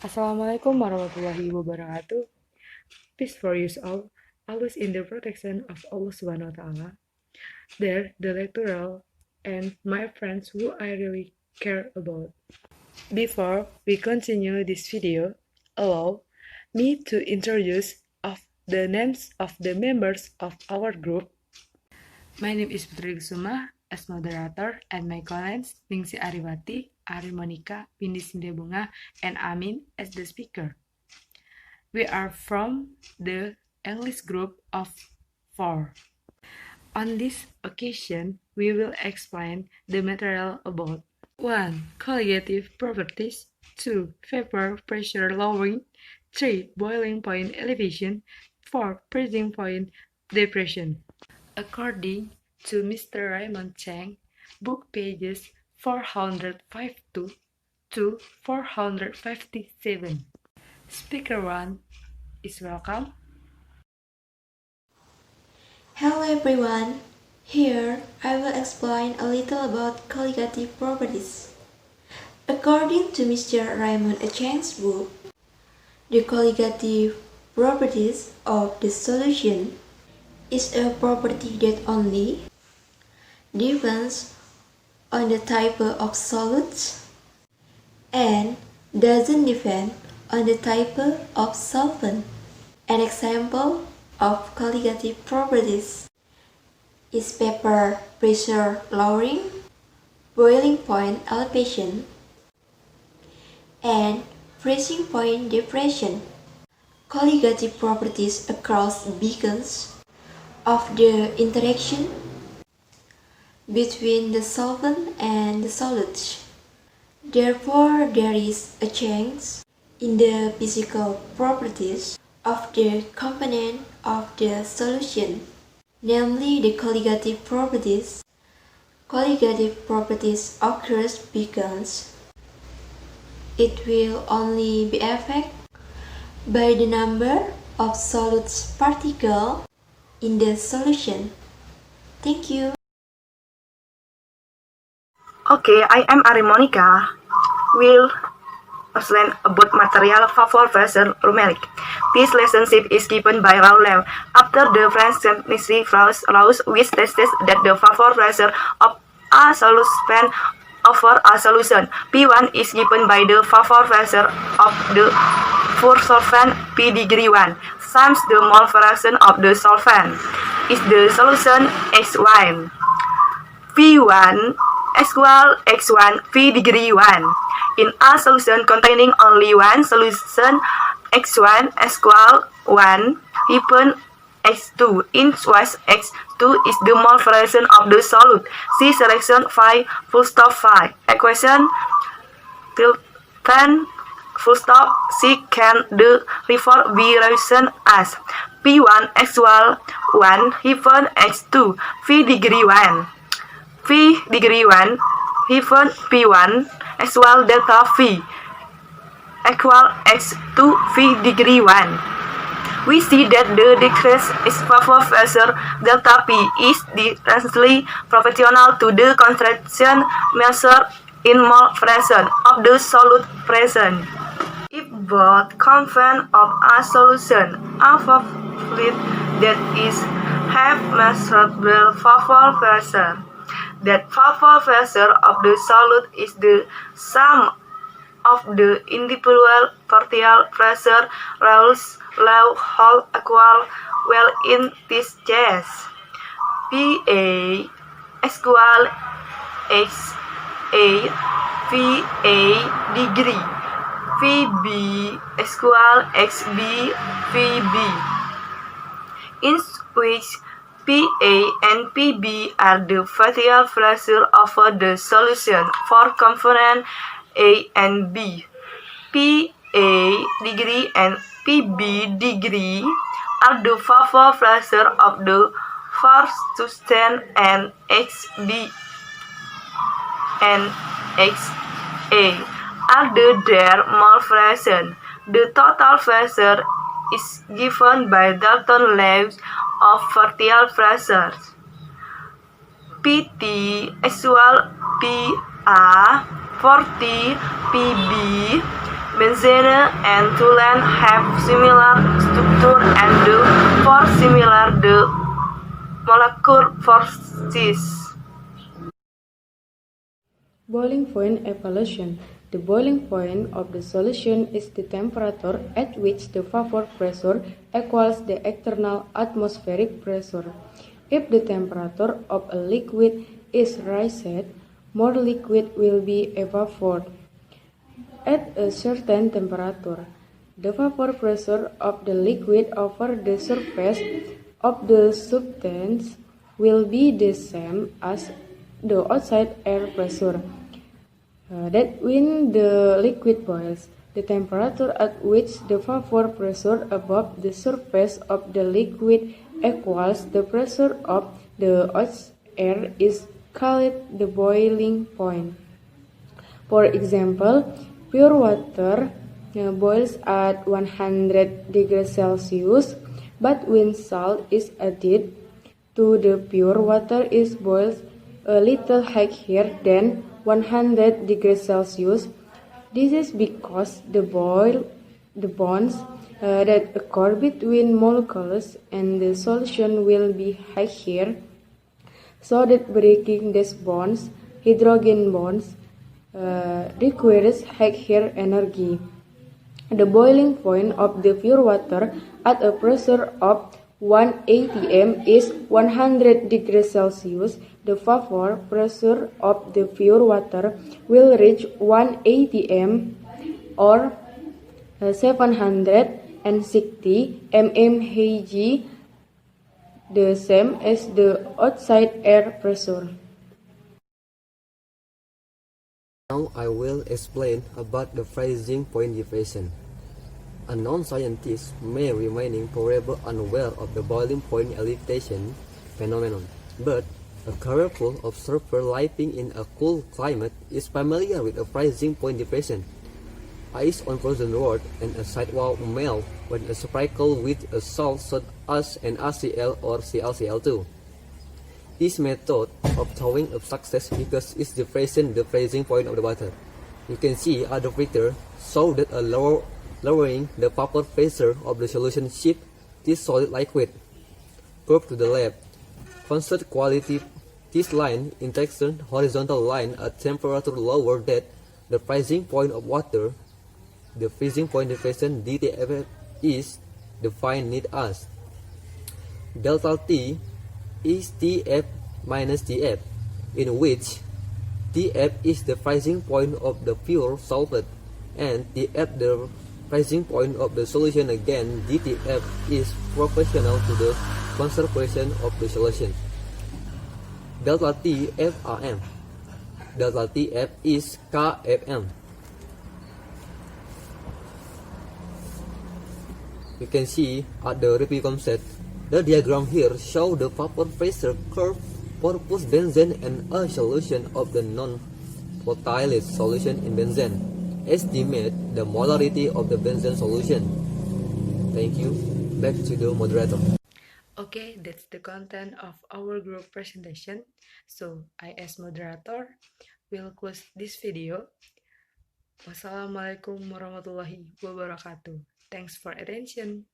Assalamualaikum warahmatullahi wabarakatuh. Peace for you all, always in the protection of Allah Subhanahu wa Ta'ala. They're the electoral and my friends who I really care about. Before we continue this video, allow me to introduce of the names of the members of our group. My name is Putri Kesuma as moderator and my colleagues Ningsih Ariwati, Arin Monika, Sintia Bunga, and Amin as the speaker. We are from the English group of 4. On this occasion, we will explain the material about 1. Colligative properties, 2. Vapor pressure lowering, 3. Boiling point elevation, 4. freezing point depression. According to Mr. Raymond Chang, book pages 452 to 457. Speaker 1 is welcome. Hello everyone. Here I will explain a little about colligative properties. According to Mr. Raymond Chang's book, the colligative properties of the solution is a property that only depends on the type of solute and doesn't depend on the type of solvent. An example of colligative properties is vapor pressure lowering, boiling point elevation, and freezing point depression. Colligative properties across because of the interaction between the solvent and the solute. Therefore, there is a change in the physical properties of the component of the solution, namely the colligative properties. Colligative properties occurs because it will only be affected by the number of solute particles in the solution. Thank you. Okay, I am Arin Monika. Will explain about material vapor pressure numeric. This relationship is given by law. After the French chemistry laws which states that the vapor pressure of a solvent over a solution P1 is given by the vapor pressure of the pure solvent P degree 1 times the mole fraction of the solvent is the solution X1. P1 equal X1 P degree 1. In a solution containing only one solution, X1 equal 1 hyphen X2, in which X2 is the mole fraction of the solute. See selection 5 full stop 5. Equation 10 full stop 6 can the river be written as P1 equal 1 hyphen X2 V degree 1. V degree 1 hyphen P1 equal delta V equal X2 V degree 1. We see that the decrease in vapor pressure delta P is directly proportional to the concentration measured in mole fraction of the solute present. If both components of a solution are fluid that is have measurable vapor pressure, that vapor pressure of the solute is the sum of the individual partial pressure rules law hold equal well in this case. PA equal XA VA degree, VB equal XB VB, in which PA and PB are the partial pressure over the solution for component A and B. PA degree and PB degree are the vapor pressure of the first substance, and XB and XA are their mole fraction. The total pressure is given by Dalton laws of partial pressures. PT equal PA 40 PB benzene and toluene have similar structure and therefore similar the molecular forces. Boiling point evaluation. The boiling point of the solution is the temperature at which the vapor pressure equals the external atmospheric pressure. If the temperature of a liquid is raised, more liquid will be evaporated. At a certain temperature, the vapor pressure of the liquid over the surface of the substance will be the same as the outside air pressure. That when the liquid boils, the temperature at which the vapor pressure above the surface of the liquid equals the pressure of the outside air is called the boiling point. For example, pure water boils at 100 degrees Celsius, but when salt is added to the pure water, it boils a little higher than 100 degrees Celsius. This is because the bonds that occur between molecules and the solution will be higher, so that breaking these bonds, hydrogen bonds, requires higher energy. The boiling point of the pure water at a pressure of 1 atm is 100 degrees Celsius. The vapor pressure of the pure water will reach 1 atm or 760 mmHg, the same as the outside air pressure. Now I will explain about the freezing point diffraction. A non-scientist may remain forever unaware of the boiling point elevation phenomenon, but a careful observer living in a cool climate is familiar with a freezing point diffraction. Ice on frozen road and a sidewalk melt when a sprinkle with a salt such as NaCl or ClCl2. This method of thawing a success because it's the freezing point of the water. You can see other picture show that a lowering the vapor pressure of the solution shift this solid liquid. Curve to the left. Constant quality. This line intersects horizontal line at temperature lower than the freezing point of water. The freezing point diffraction DTF is defined as delta T is Tf minus Tf, in which Tf is the freezing point of the pure solvent and Tf the freezing point of the solution. Again, DTF is proportional to the concentration of the solution. Delta T FRM. Delta Tf is Kfm. You can see at the review concept, the diagram here shows the vapor pressure curve for pus benzene and a solution of the non-volatile solution in benzene. Estimate the molarity of the benzene solution. Thank you. Back to the moderator. Okay, that's the content of our group presentation. So, I as moderator will close this video. Wassalamualaikum warahmatullahi wabarakatuh. Thanks for attention.